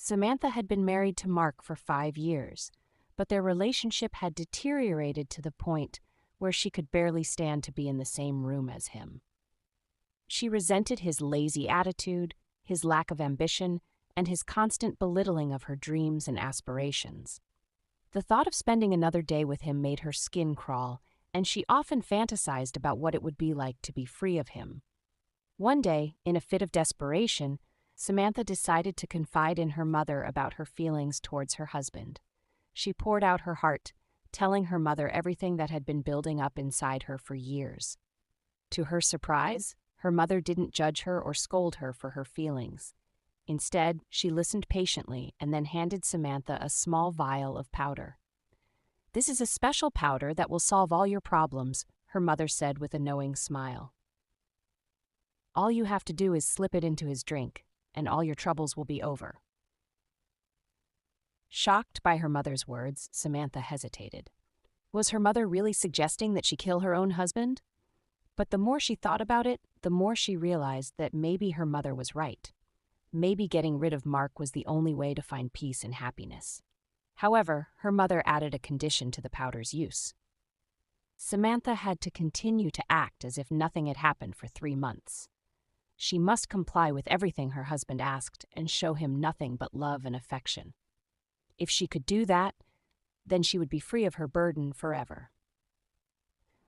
Samantha had been married to Mark for 5 years, but their relationship had deteriorated to the point where she could barely stand to be in the same room as him. She resented his lazy attitude, his lack of ambition, and his constant belittling of her dreams and aspirations. The thought of spending another day with him made her skin crawl, and she often fantasized about what it would be like to be free of him. One day, in a fit of desperation, Samantha decided to confide in her mother about her feelings towards her husband. She poured out her heart, telling her mother everything that had been building up inside her for years. To her surprise, her mother didn't judge her or scold her for her feelings. Instead, she listened patiently and then handed Samantha a small vial of powder. "This is a special powder that will solve all your problems," her mother said with a knowing smile. "All you have to do is slip it into his drink, and all your troubles will be over." Shocked by her mother's words, Samantha hesitated. Was her mother really suggesting that she kill her own husband? But the more she thought about it, the more she realized that maybe her mother was right. Maybe getting rid of Mark was the only way to find peace and happiness. However, her mother added a condition to the powder's use. Samantha had to continue to act as if nothing had happened for 3 months. She must comply with everything her husband asked and show him nothing but love and affection. If she could do that, then she would be free of her burden forever.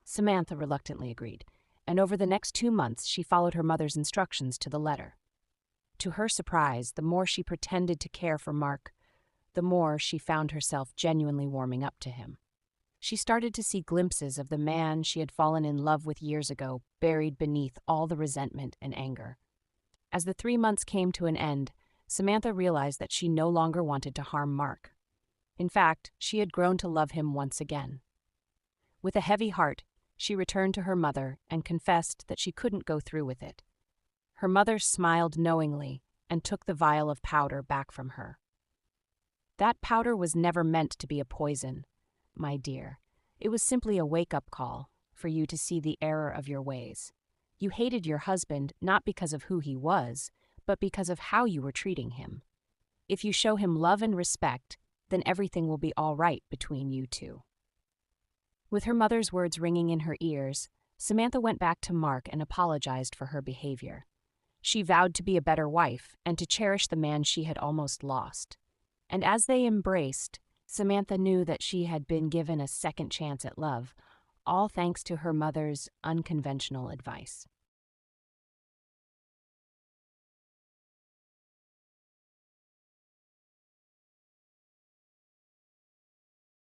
Samantha reluctantly agreed, and over the next 2 months she followed her mother's instructions to the letter. To her surprise, the more she pretended to care for Mark, the more she found herself genuinely warming up to him. She started to see glimpses of the man she had fallen in love with years ago, buried beneath all the resentment and anger. As the 3 months came to an end, Samantha realized that she no longer wanted to harm Mark. In fact, she had grown to love him once again. With a heavy heart, she returned to her mother and confessed that she couldn't go through with it. Her mother smiled knowingly and took the vial of powder back from her. "That powder was never meant to be a poison, my dear. It was simply a wake-up call for you to see the error of your ways. You hated your husband not because of who he was, but because of how you were treating him. If you show him love and respect, then everything will be all right between you two." With her mother's words ringing in her ears, Samantha went back to Mark and apologized for her behavior. She vowed to be a better wife and to cherish the man she had almost lost. And as they embraced, Samantha knew that she had been given a second chance at love, all thanks to her mother's unconventional advice.